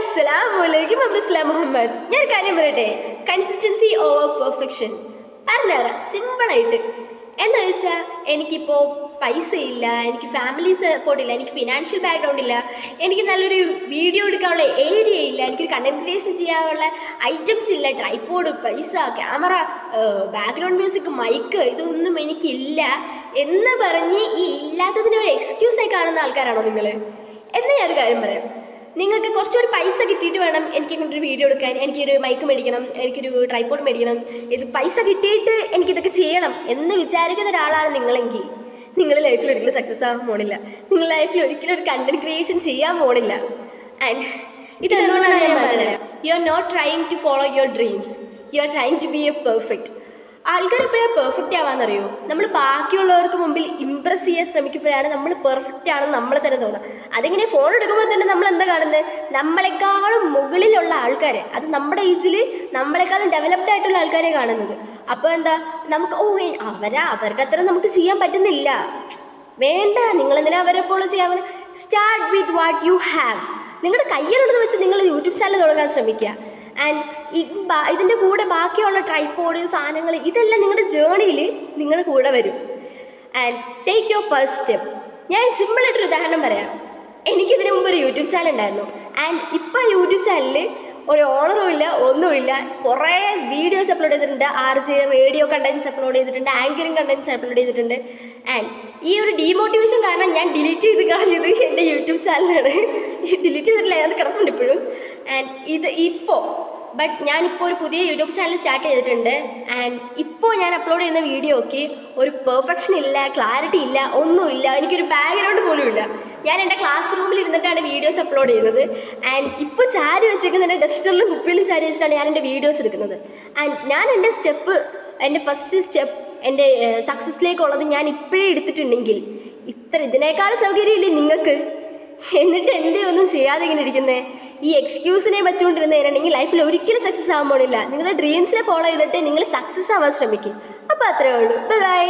അസ്സലാമലൈക്കും അബ്ദുസ്ലാം മുഹമ്മദ്. ഞാൻ കാര്യം പറയട്ടെ, കൺസിസ്റ്റൻസി ഓവർ പെർഫെക്ഷൻ പറഞ്ഞുതരാം സിമ്പിളായിട്ട്. എന്താ വെച്ചാൽ എനിക്കിപ്പോൾ പൈസ ഇല്ല, എനിക്ക് ഫാമിലി സപ്പോർട്ട് ഇല്ല, എനിക്ക് ഫിനാൻഷ്യൽ ബാക്ക്ഗ്രൗണ്ട് ഇല്ല, എനിക്ക് നല്ലൊരു വീഡിയോ എടുക്കാനുള്ള ഏരിയ ഇല്ല, എനിക്കൊരു കണ്ടന്റ് ക്രിയേഷൻ ചെയ്യാനുള്ള ഐറ്റംസ് ഇല്ല, ട്രൈപോഡ്, പൈസ, ക്യാമറ, ബാക്ക്ഗ്രൗണ്ട് മ്യൂസിക്, മൈക്ക്, ഇതൊന്നും എനിക്കില്ല എന്ന് പറഞ്ഞ് ഈ ഇല്ലാത്തതിനെ ഒരു എക്സ്ക്യൂസായി കാണുന്ന ആൾക്കാരാണോ നിങ്ങൾ? എന്നാൽ ഞാനൊരു കാര്യം പറയാം, നിങ്ങൾക്ക് കുറച്ചുകൂടി പൈസ കിട്ടിയിട്ട് വേണം എനിക്കിങ്ങോട്ടൊരു വീഡിയോ എടുക്കാൻ, എനിക്കൊരു മൈക്ക് മേടിക്കണം, എനിക്കൊരു ട്രൈപോഡ് മേടിക്കണം, ഇത് പൈസ കിട്ടിയിട്ട് എനിക്കിതൊക്കെ ചെയ്യണം എന്ന് വിചാരിക്കുന്ന ഒരാളാണ് നിങ്ങളെങ്കിൽ നിങ്ങൾ ലൈഫിൽ ഒരിക്കലും സക്സസ് ആവാൻ പോണില്ല. നിങ്ങൾ ലൈഫിൽ ഒരിക്കലും ഒരു കണ്ടന്റ് ക്രിയേഷൻ ചെയ്യാൻ പോണില്ല. ആൻഡ് ഇതെന്തുകൊണ്ടാണ് ഞാൻ പറഞ്ഞത്? You are not trying to follow your dreams, you are trying to be a perfect. ആൾക്കാർ എപ്പോഴാണ് പെർഫെക്റ്റ് ആവാന്നറിയോ? നമ്മൾ ബാക്കിയുള്ളവർക്ക് മുമ്പിൽ ഇമ്പ്രസ് ചെയ്യാൻ ശ്രമിക്കുമ്പോഴാണ് നമ്മൾ പെർഫെക്റ്റ് ആണെന്ന് നമ്മൾ തന്നെ തോന്നുക. അതിങ്ങനെ ഫോൺ എടുക്കുമ്പോൾ തന്നെ നമ്മൾ എന്താ കാണുന്നത്? നമ്മളെക്കാളും മുകളിലുള്ള ആൾക്കാരെ, അത് നമ്മുടെ ഏജിൽ നമ്മളെക്കാളും ഡെവലപ്ഡ് ആയിട്ടുള്ള ആൾക്കാരെ കാണുന്നത്. അപ്പോൾ എന്താ നമുക്ക് അവരുടെ അത്ര നമുക്ക് ചെയ്യാൻ പറ്റുന്നില്ല. വേണ്ട, നിങ്ങളെന്തിനാ അവരെ പോലെ ചെയ്യാൻ? Start with what you have. നിങ്ങളുടെ കയ്യിലുള്ളത് വെച്ച് നിങ്ങൾ യൂട്യൂബ് ചാനൽ തുടങ്ങാൻ ശ്രമിക്കുക. ആൻഡ് ഇതിൻ്റെ കൂടെ ബാക്കിയുള്ള ട്രൈപോഡ് സാധനങ്ങൾ ഇതെല്ലാം നിങ്ങളുടെ ജേണിയിൽ നിങ്ങളുടെ കൂടെ വരും. And take your first step. ഞാൻ സിമ്പിളായിട്ടൊരു ഉദാഹരണം പറയാം. എനിക്കിതിന് മുമ്പ് ഒരു യൂട്യൂബ് ചാനൽ ഉണ്ടായിരുന്നു. ആൻഡ് ഇപ്പോൾ യൂട്യൂബ് ചാനലിൽ ഒരു ഓണറും ഇല്ല, ഒന്നുമില്ല. കുറേ വീഡിയോസ് അപ്ലോഡ് ചെയ്തിട്ടുണ്ട്, RJ റേഡിയോ കണ്ടൻറ്റ്സ് അപ്ലോഡ് ചെയ്തിട്ടുണ്ട്, ആങ്കറിങ് കണ്ടൻറ്റ്സ് അപ്ലോഡ് ചെയ്തിട്ടുണ്ട്. ആൻഡ് ഈ ഒരു ഡീമോട്ടിവേഷൻ കാരണം ഞാൻ ഡിലീറ്റ് ചെയ്ത് കളഞ്ഞത് എൻ്റെ യൂട്യൂബ് ചാനലാണ്. ഡിലീറ്റ് ചെയ്തിട്ടില്ല, അത് കിടപ്പുണ്ട് ഇപ്പോഴും. ആൻഡ് ഞാനിപ്പോൾ ഒരു പുതിയ യൂട്യൂബ് ചാനൽ സ്റ്റാർട്ട് ചെയ്തിട്ടുണ്ട്. ആൻഡ് ഇപ്പോൾ ഞാൻ അപ്ലോഡ് ചെയ്യുന്ന വീഡിയോയ്ക്ക് ഒരു പെർഫെക്ഷൻ ഇല്ല, ക്ലാരിറ്റി ഇല്ല, ഒന്നുമില്ല, എനിക്കൊരു ബാക്ക്ഗ്രൗണ്ട് പോലും ഇല്ല. ഞാൻ എൻ്റെ ക്ലാസ് റൂമിൽ ഇരുന്നിട്ടാണ് വീഡിയോസ് അപ്ലോഡ് ചെയ്യുന്നത്. ആൻഡ് ഇപ്പോൾ ചാരി വെച്ചേക്കുന്ന എൻ്റെ ഡസ്റ്ററിലും കുപ്പിയിലും ചാരി വെച്ചിട്ടാണ് ഞാൻ എൻ്റെ വീഡിയോസ് എടുക്കുന്നത്. ആൻഡ് ഞാൻ എൻ്റെ ഫസ്റ്റ് സ്റ്റെപ്പ് എൻ്റെ സക്സസ്സിലേക്കുള്ളത് ഞാൻ ഇപ്പോഴേ എടുത്തിട്ടുണ്ടെങ്കിൽ ഇതിനേക്കാൾ സൗകര്യമില്ലേ നിങ്ങൾക്ക്? എന്നിട്ട് എന്തേ ഒന്നും ചെയ്യാതെ ഇങ്ങനെ ഇരിക്കുന്നത്? ഈ എക്സ്ക്യൂസിനെ വെച്ചുകൊണ്ടിരുന്നതിനാണെങ്കിൽ ലൈഫിൽ ഒരിക്കലും സക്സസ് ആവാൻ പോണില്ല. നിങ്ങളുടെ ഡ്രീംസിനെ ഫോളോ ചെയ്തിട്ട് നിങ്ങൾ സക്സസ് ആവാൻ ശ്രമിക്കും. അപ്പോൾ അത്രയേ ഉള്ളൂ. ബൈ.